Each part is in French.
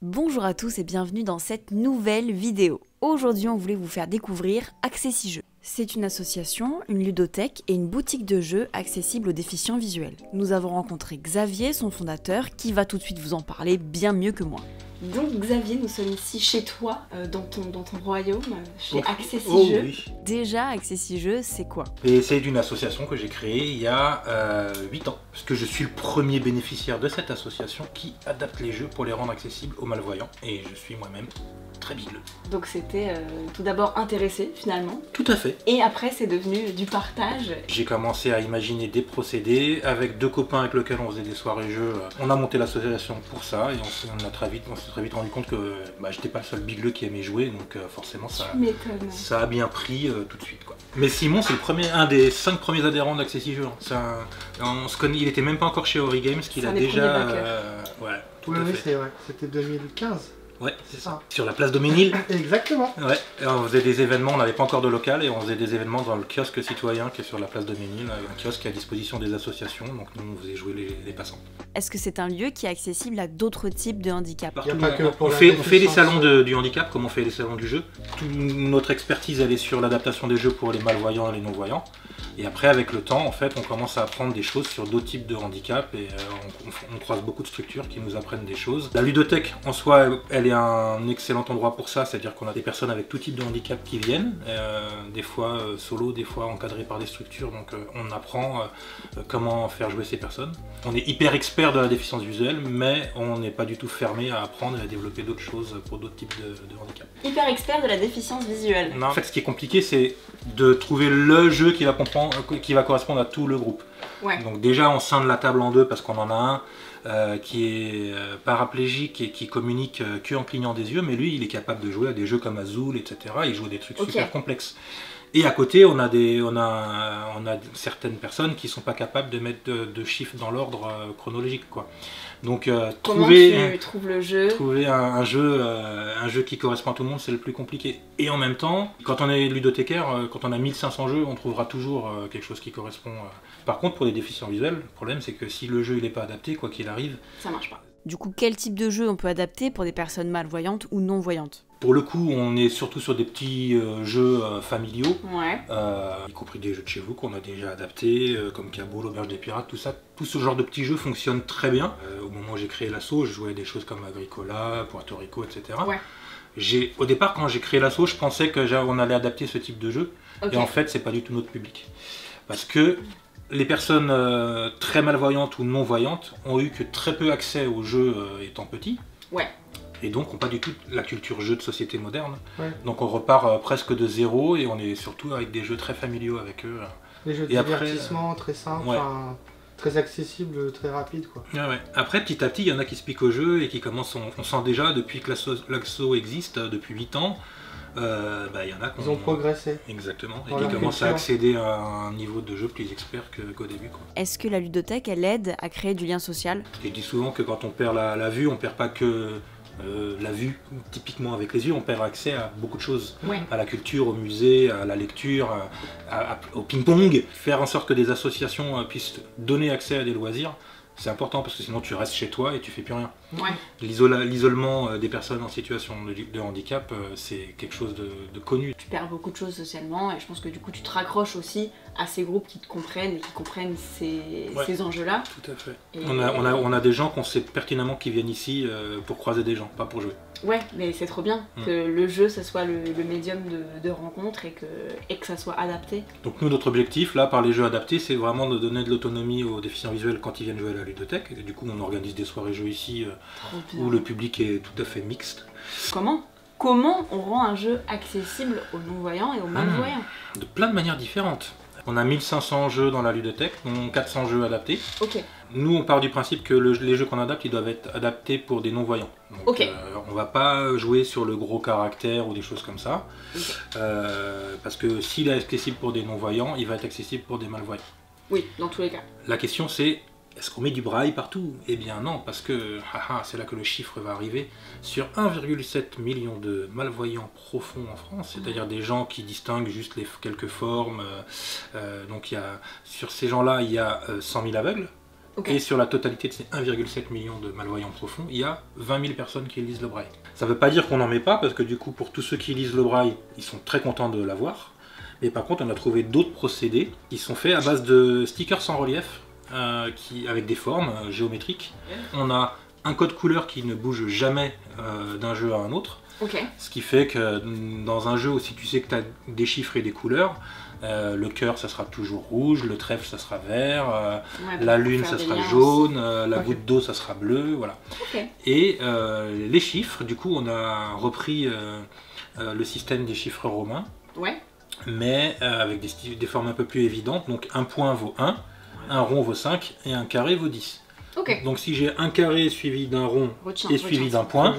Bonjour à tous et bienvenue dans cette nouvelle vidéo. Aujourd'hui, on voulait vous faire découvrir Accessi-Jeux. C'est une association, une ludothèque et une boutique de jeux accessibles aux déficients visuels. Nous avons rencontré Xavier, son fondateur, qui va tout de suite vous en parler bien mieux que moi. Donc Xavier, nous sommes ici chez toi, dans ton royaume, chez Accessi-Jeux. Oui. Déjà, Accessi-Jeux, c'est quoi? Et c'est une association que j'ai créée il y a 8 ans. Parce que je suis le premier bénéficiaire de cette association qui adapte les jeux pour les rendre accessibles aux malvoyants. Et je suis moi-même très bigleux. Donc c'était tout d'abord intéressé finalement. Tout à fait. Et après c'est devenu du partage. J'ai commencé à imaginer des procédés avec deux copains avec lesquels on faisait des soirées jeux. On a monté l'association pour ça et on s'est très vite rendu compte que j'étais pas le seul bigleux qui aimait jouer, donc forcément ça a bien pris tout de suite, quoi. Mais Simon, c'est un des 5 premiers adhérents d'Accessi-Jeux. On se connaît, il était même pas encore chez Origames, qu'il a déjà. Voilà, tout à fait. C'est vrai, c'était 2015. Ouais, c'est ça. Sur la place Doménil. Exactement. Ouais, et on faisait des événements, on n'avait pas encore de local et on faisait des événements dans le kiosque citoyen qui est sur la place Doménil, un kiosque qui est à disposition des associations, donc nous on faisait jouer les passants. Est-ce que c'est un lieu qui est accessible à d'autres types de handicap? On fait les salons du handicap comme on fait les salons du jeu. Toute notre expertise elle est sur l'adaptation des jeux pour les malvoyants et les non-voyants. Et après, avec le temps, en fait, on commence à apprendre des choses sur d'autres types de handicap et on croise beaucoup de structures qui nous apprennent des choses. La ludothèque, en soi, elle est un excellent endroit pour ça, c'est-à-dire qu'on a des personnes avec tout type de handicap qui viennent, des fois solo, des fois encadrées par des structures, donc on apprend comment faire jouer ces personnes. On est hyper expert de la déficience visuelle, mais on n'est pas du tout fermé à apprendre et à développer d'autres choses pour d'autres types de handicap. Hyper expert de la déficience visuelle. Non, en fait, ce qui est compliqué, c'est de trouver le jeu qui va correspondre à tout le groupe. Ouais. Donc déjà, on scinde la table en deux parce qu'on en a un qui est paraplégique et qui communique que en clignant des yeux, mais lui, il est capable de jouer à des jeux comme Azul, etc. Il joue à des trucs super complexes. Et à côté, on a certaines personnes qui ne sont pas capables de mettre de chiffres dans l'ordre chronologique, quoi. Donc trouver un jeu qui correspond à tout le monde, c'est le plus compliqué. Et en même temps, quand on est ludothécaire, quand on a 1500 jeux, on trouvera toujours quelque chose qui correspond. Par contre, pour les déficients visuels, le problème c'est que si le jeu n'est pas adapté, quoi qu'il arrive, ça marche pas. Du coup, quel type de jeu on peut adapter pour des personnes malvoyantes ou non-voyantes? Pour le coup, on est surtout sur des petits jeux familiaux, y compris des jeux de chez vous qu'on a déjà adaptés, comme Cabot, l'Auberge des Pirates, tout ça. Tout ce genre de petits jeux fonctionne très bien. Au moment où j'ai créé l'asso, je jouais à des choses comme Agricola, Puerto Rico, etc. Ouais. Au départ, quand j'ai créé l'asso, je pensais qu'on allait adapter ce type de jeu. Okay. Et en fait, c'est pas du tout notre public. Parce que les personnes très malvoyantes ou non-voyantes ont eu que très peu accès aux jeux étant petits. Ouais. Et donc, on n'a pas du tout la culture jeu de société moderne. Ouais. Donc, on repart presque de zéro et on est surtout avec des jeux très familiaux avec eux. Des jeux de divertissement très simples, très accessibles, très rapides, quoi. Ouais. Après, petit à petit, il y en a qui se piquent au jeu et qui commencent. On sent déjà, depuis que l'asso existe, depuis 8 ans, il y en a qui ont progressé. Exactement. Et qui commencent à accéder à un niveau de jeu plus expert qu'au début, quoi. Est-ce que la ludothèque, elle aide à créer du lien social? Je dis souvent que quand on perd la vue, on perd pas que la vue, typiquement avec les yeux, on perd accès à beaucoup de choses, à la culture, au musée, à la lecture, au ping-pong. Faire en sorte que des associations puissent donner accès à des loisirs, c'est important parce que sinon tu restes chez toi et tu fais plus rien. Ouais. L'isolement des personnes en situation de handicap, c'est quelque chose de connu. Tu perds beaucoup de choses socialement et je pense que du coup tu te raccroches aussi à ces groupes qui te comprennent et qui comprennent ces enjeux-là. Tout à fait. Et on a des gens qu'on sait pertinemment qui viennent ici pour croiser des gens, pas pour jouer. Ouais, mais c'est trop bien que le jeu, ça soit le médium de rencontre et que ça soit adapté. Donc nous, notre objectif, là, par les jeux adaptés, c'est vraiment de donner de l'autonomie aux déficients visuels quand ils viennent jouer à la ludothèque. Et du coup, on organise des soirées jeux ici où le public est tout à fait mixte. Comment on rend un jeu accessible aux non-voyants et aux malvoyants? De plein de manières différentes. On a 1500 jeux dans la ludothèque, dont 400 jeux adaptés. Okay. Nous, on part du principe que les jeux qu'on adapte, ils doivent être adaptés pour des non-voyants. Donc, on va pas jouer sur le gros caractère ou des choses comme ça. Parce que s'il est accessible pour des non-voyants, il va être accessible pour des malvoyants. Oui, dans tous les cas. La question c'est, est-ce qu'on met du braille partout? Eh bien non, parce que c'est là que le chiffre va arriver. Sur 1,7 million de malvoyants profonds en France, c'est-à-dire des gens qui distinguent juste quelques formes, donc sur ces gens-là, il y a 100 000 aveugles. Et sur la totalité de ces 1,7 million de malvoyants profonds, il y a 20 000 personnes qui lisent le braille. Ça ne veut pas dire qu'on n'en met pas, parce que du coup, pour tous ceux qui lisent le braille, ils sont très contents de l'avoir. Mais par contre, on a trouvé d'autres procédés qui sont faits à base de stickers sans relief, avec des formes géométriques. On a un code couleur qui ne bouge jamais d'un jeu à un autre. Ce qui fait que dans un jeu où si tu sais que tu as des chiffres et des couleurs, le cœur ça sera toujours rouge, le trèfle ça sera vert, la lune ça sera jaune, la goutte d'eau ça sera bleu, voilà. Et les chiffres, du coup on a repris le système des chiffres romains, mais avec des formes un peu plus évidentes. Donc un point vaut 1, un rond vaut 5 et un carré vaut 10. Donc si j'ai un carré suivi d'un rond et suivi d'un point,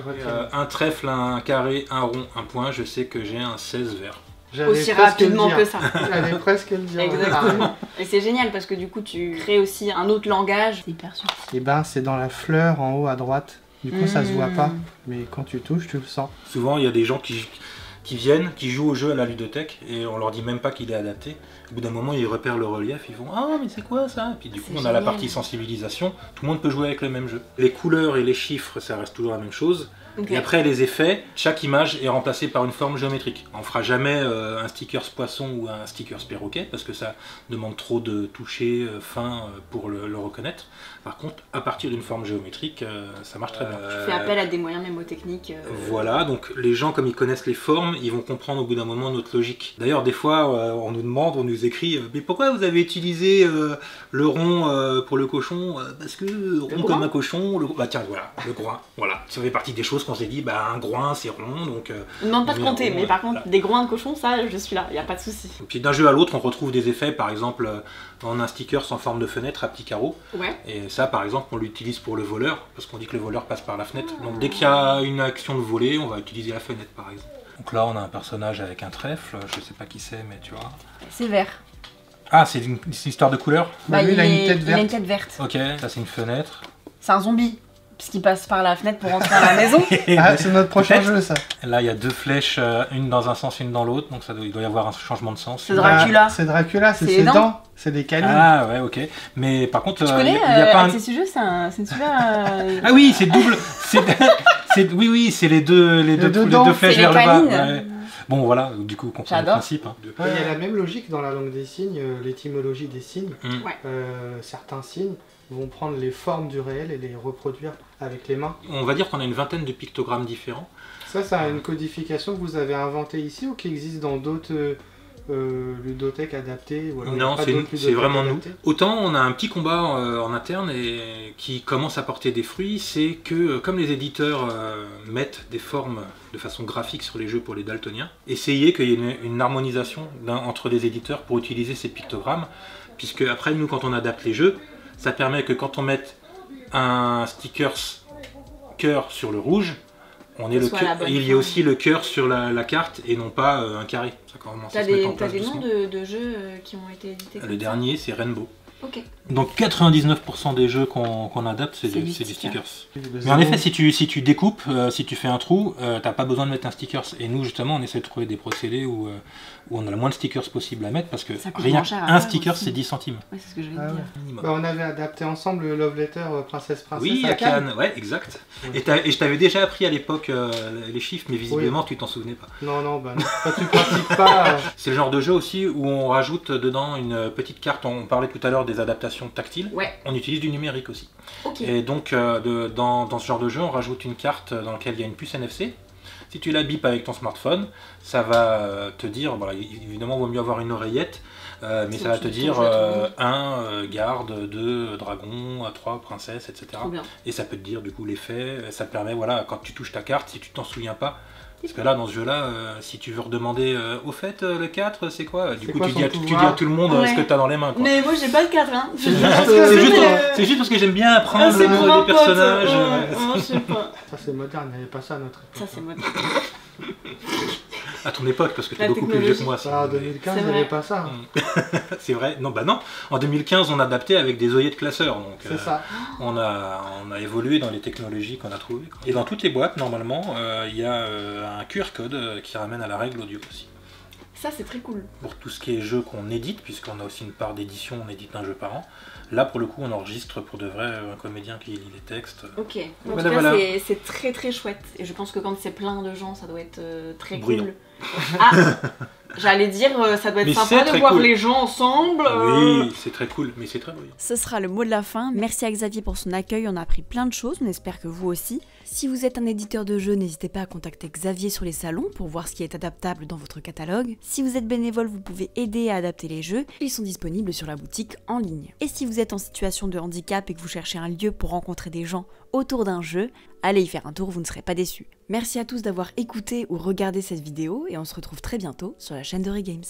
un trèfle, un carré, un rond, un point, je sais que j'ai un 16 vert. Aussi rapidement que ça. J'allais presque le dire. Exactement. Et c'est génial parce que du coup tu crées aussi un autre langage. C'est hyper subtil. Et ben c'est dans la fleur en haut à droite. Du coup ça se voit pas, mais quand tu touches tu le sens. Souvent il y a des gens qui viennent, qui jouent au jeu à la ludothèque et on leur dit même pas qu'il est adapté. Au bout d'un moment ils repèrent le relief, ils vont « Ah mais c'est quoi ça ?» Puis du coup on a la partie sensibilisation, tout le monde peut jouer avec le même jeu. Les couleurs et les chiffres ça reste toujours la même chose. Et après les effets, chaque image est remplacée par une forme géométrique. On fera jamais un stickers poisson ou un stickers perroquet parce que ça demande trop de toucher fin pour le reconnaître. Par contre, à partir d'une forme géométrique, ça marche très bien. Tu fais appel à des moyens mémotechniques. Voilà, donc les gens comme ils connaissent les formes, ils vont comprendre au bout d'un moment notre logique. D'ailleurs des fois on nous demande, on nous écrit « Mais pourquoi vous avez utilisé le rond pour le cochon ?» Parce que rond comme un cochon, bah tiens voilà, le groin, voilà. Ça fait partie des choses qu'on s'est dit, bah un groin c'est rond, donc... on ne demande pas de compter, mais par contre des groins de cochon, ça je suis là, il n'y a pas de souci. Et puis d'un jeu à l'autre on retrouve des effets, par exemple on a un sticker en forme de fenêtre à petits carreaux. Et ça par exemple on l'utilise pour le voleur, parce qu'on dit que le voleur passe par la fenêtre. Donc dès qu'il y a une action de voler, on va utiliser la fenêtre par exemple. Donc là on a un personnage avec un trèfle, je sais pas qui c'est mais tu vois. C'est vert. Ah c'est une histoire de couleur. Bah, lui il a une tête verte. Il a une tête verte. Ok, ça c'est une fenêtre. C'est un zombie. Puisqu'il passe par la fenêtre pour rentrer dans la maison. Ah, c'est notre prochain jeu, ça. Là, il y a deux flèches, une dans un sens, une dans l'autre, donc il doit y avoir un changement de sens. C'est Dracula. C'est Dracula, c'est ses dents. C'est des canines. Ah ouais, ok. Mais par contre, tu connais, y a pas Access Jeux, c'est une super... Ah oui, c'est double. Oui, c'est les deux flèches vers le bas. Ouais. Bon voilà, du coup, on comprend le principe. Hein. Il y a la même logique dans la langue des signes, l'étymologie des signes. Certains signes vont prendre les formes du réel et les reproduire avec les mains. On va dire qu'on a une vingtaine de pictogrammes différents. Ça, c'est une codification que vous avez inventée ici ou qui existe dans d'autres ludothèques adaptées ou alors non, c'est vraiment nous. Autant on a un petit combat en interne et qui commence à porter des fruits, c'est que comme les éditeurs mettent des formes de façon graphique sur les jeux pour les daltoniens, essayez qu'il y ait une harmonisation entre les éditeurs pour utiliser ces pictogrammes, puisque après nous quand on adapte les jeux, ça permet que quand on mette un stickers cœur sur le rouge, il y a aussi le cœur sur la carte et non pas un carré. T'as des noms de jeux qui ont été édités comme Le dernier c'est Rainbow. Ok. Donc 99% des jeux qu'on adapte, c'est des stickers. Mais en effet, si tu découpes, si tu fais un trou, t'as pas besoin de mettre un stickers. Et nous, justement, on essaie de trouver des procédés où on a le moins de stickers possible à mettre, parce que rien un sticker, c'est 10 centimes. Ouais, c'est ce que je vais dire. Bah, on avait adapté ensemble le Love Letter Princesse oui, à Cannes, ouais, exact. Et je t'avais déjà appris à l'époque les chiffres, mais visiblement, tu t'en souvenais pas. Non, bah non. Quand tu pratiques pas... C'est le genre de jeu aussi où on rajoute dedans une petite carte. On parlait tout à l'heure des adaptations tactiles. On utilise du numérique aussi. Et donc dans ce genre de jeu on rajoute une carte dans laquelle il y a une puce NFC. Si tu la bipes avec ton smartphone, ça va te dire, bon, évidemment il vaut mieux avoir une oreillette, mais ça va te dire 1 garde, 2 dragon, 3 princesse, etc. Et ça peut te dire du coup l'effet, ça te permet, voilà, quand tu touches ta carte, si tu t'en souviens pas, parce que là, dans ce jeu-là, si tu veux redemander au fait, le 4, c'est quoi? Du coup, tu dis à tout le monde ce que tu as dans les mains. Quoi. Mais moi, j'ai pas le 4, hein. C'est juste parce que j'aime bien apprendre les personnages. Je sais pas. Ça, c'est moderne, il n'y avait pas ça à notre époque. Ça, c'est moderne. À ton époque, parce que tu es beaucoup plus vieux que moi. En 2015, il n'y avait pas ça. C'est vrai. Non, bah non. En 2015, on adaptait avec des œillets de classeurs. C'est ça. On a évolué dans les technologies qu'on a trouvées. Et dans toutes les boîtes, normalement, il y a un QR code qui ramène à la règle audio aussi. Ça, c'est très cool. Pour tout ce qui est jeu qu'on édite, puisqu'on a aussi une part d'édition, on édite un jeu par an. Là, pour le coup, on enregistre pour de vrai un comédien qui lit les textes. Ok, en tout cas, c'est très très chouette. Et je pense que quand c'est plein de gens, ça doit être très bruyant. Cool. Ah, j'allais dire, ça doit être sympa de voir les gens ensemble. Oui, c'est très cool, mais c'est très bruyant. Ce sera le mot de la fin. Merci à Xavier pour son accueil, on a appris plein de choses, on espère que vous aussi. Si vous êtes un éditeur de jeux, n'hésitez pas à contacter Xavier sur les salons pour voir ce qui est adaptable dans votre catalogue. Si vous êtes bénévole, vous pouvez aider à adapter les jeux, ils sont disponibles sur la boutique en ligne. Et si vous êtes en situation de handicap et que vous cherchez un lieu pour rencontrer des gens autour d'un jeu, allez y faire un tour, vous ne serez pas déçus. Merci à tous d'avoir écouté ou regardé cette vidéo et on se retrouve très bientôt sur la chaîne de Regames.